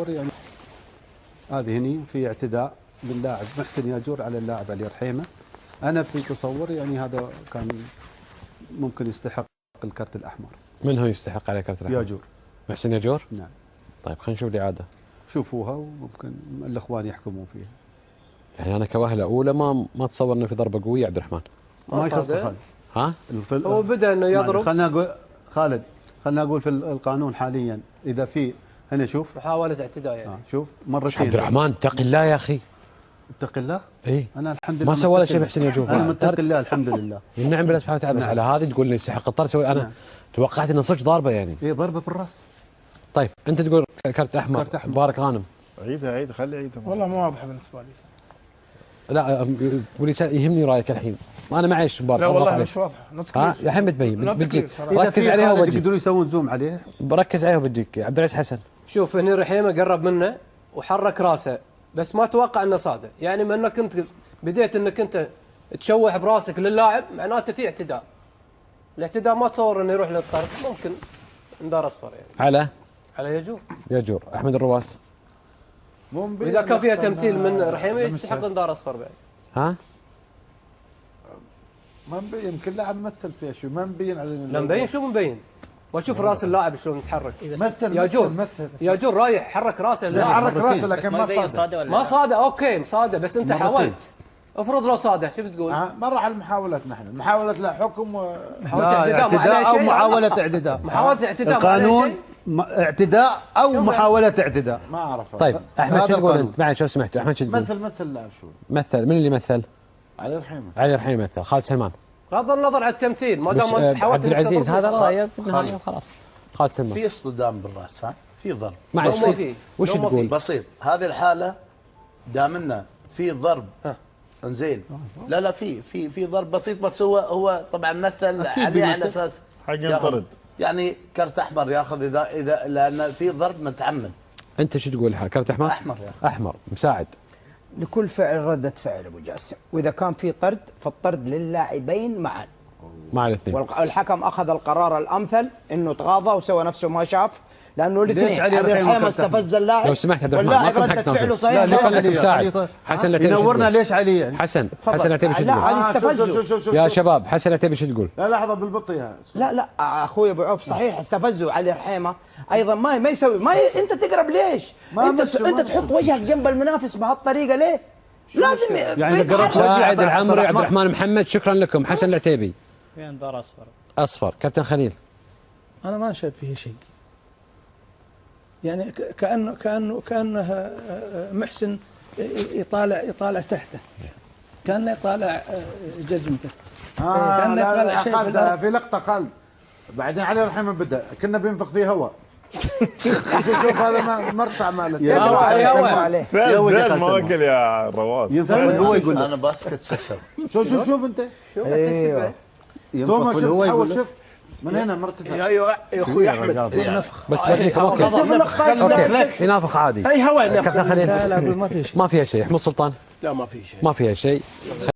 يعني هذه هني في اعتداء من لاعب محسن ياجور على اللاعب علي رحيمه. انا في تصوري يعني هذا كان ممكن يستحق الكرت الاحمر. من هو يستحق عليه كرت الاحمر؟ ياجور. محسن ياجور؟ نعم. طيب خلينا نشوف الاعاده. شوفوها وممكن الاخوان يحكمون فيها. يعني انا كوهله اولى ما اتصور انه في ضربه قويه عبد الرحمن. ما يخص خالد. ها؟ هو بدا انه يضرب. خلنا اقول خالد، خلنا اقول في القانون حاليا اذا في هنا شوف محاوله اعتداء يعني. شوف مرتين. عبد الرحمن اتق الله يا اخي. اتق الله؟ اي انا الحمد لله ما سوى ولا شيء محسن ياجور. انا متقي الله الحمد لله. نعم بالله سبحانه وتعالى. بس على هذه تقول لي يستحق الطرد سوي انا توقعت انه صدق ضربه يعني. اي ضربه بالراس. طيب انت تقول كرت احمر. مبارك غانم. عيدها خلي عيدها. والله مو واضحه بالنسبه لي. لا يهمني رايك الحين. انا معيش مبارك. لا والله مش واضحه. ها الحين بتبين بتجيك. ركز عليها وبجيك. يقدرون يسوون زوم عليه. بركز عليها وبجيك. عبد العزيز حسن. شوف هني رحيمه قرب منه وحرك راسه بس ما اتوقع انه صادق، يعني من انك انت بديت انك انت تشوح براسك للاعب معناته في اعتداء. الاعتداء ما تصور انه يروح للطرد، ممكن انذار اصفر يعني. على ياجور. احمد الرواس. واذا كان فيها تمثيل من رحيمه يستحق انذار اصفر بعد. ها؟ ما مبين، يمكن لاعب مثل فيها شو، ما مبين علينا. لا مبين. شو مبين؟ واشوف راس اللاعب شلون يتحرك. مثل ياجور رايح حرك راسه اللاعب. حرك راسه لكن ما صاد. ما صاد. اوكي صاد بس انت حاولت. افرض لو صاده شو بتقول؟ ما راح المحاولات نحن، محاولة لا حكم اعتداء او محاولة اعتداء. محاولة اعتداء. القانون اعتداء او محاولة اعتداء. ما اعرف. طيب احمد شو تقول انت؟ معلش لو سمحتوا احمد شو تقول؟ مثل لاعب شو؟ مثل. من اللي مثل؟ علي رحيمه. علي رحيمه مثل. خالد سلمان. بغض النظر عن التمثيل ما دام حاولت. عبد العزيز هذا رايه بالنهايه خلاص. خالد سلمان. في اصطدام بالراس، ها؟ في ضرب. معلش وش تقول؟ بسيط. هذه الحاله دامنا في ضرب. انزين. لا في ضرب بسيط، بس هو طبعا مثل عليه على اساس حق ينطرد. يعني كرت احمر ياخذ اذا لان في ضرب متعمد. انت شو تقول؟ كرت احمر؟ احمر يا اخي. احمر. مساعد. لكل فعل ردة فعل ابو جاسم، واذا كان في طرد فالطرد للاعبين معا. مع الاثنين. والحكم اخذ القرار الامثل انه تغاضى وسوى نفسه ما شاف، لانه الاثنين علي رحيمه استفز اللاعب. لو سمحت عبد الرحمن واللاعب ردة فعله صحيح. لا مساعد. حسن العتيبي ينورنا ليش علي يعني؟ حسن العتيبي شو لا تقول؟ علي استفزه يا شباب حسن العتيبي شو تقول؟ لا لحظه بالبطيء. لا اخوي ابو عوف صحيح استفزوا علي رحيمه ايضا ما يسوي انت تقرب ليش؟ انت تحط وجهك جنب المنافس بهالطريقه ليه؟ لازم يعني ساعد العمري عبد الرحمن محمد. شكرا لكم. حسن العتيبي. في انذار اصفر. كابتن خليل. انا ما شايف فيه شيء، يعني كانه محسن يطالع تحته، كانه يطالع جزمته. كانه يطالع شيء في لقطه خالد. بعدين علي رحيمه بدا كنا بينفخ فيه هواء. شوف هذا مرتع مالك. يا ولد ما اكل يا رواس. ينفخ هو يقول انا بسكت سسر. شوف انت. ينفخ هو يقول. شوف من هنا مرتفع. يا اخوي احمد. بس ينافخ عادي. اي هواء. كابتن خليل. لا ما في شيء. ما فيها شيء. احمد سلطان. لا ما في شيء. ما فيها شيء.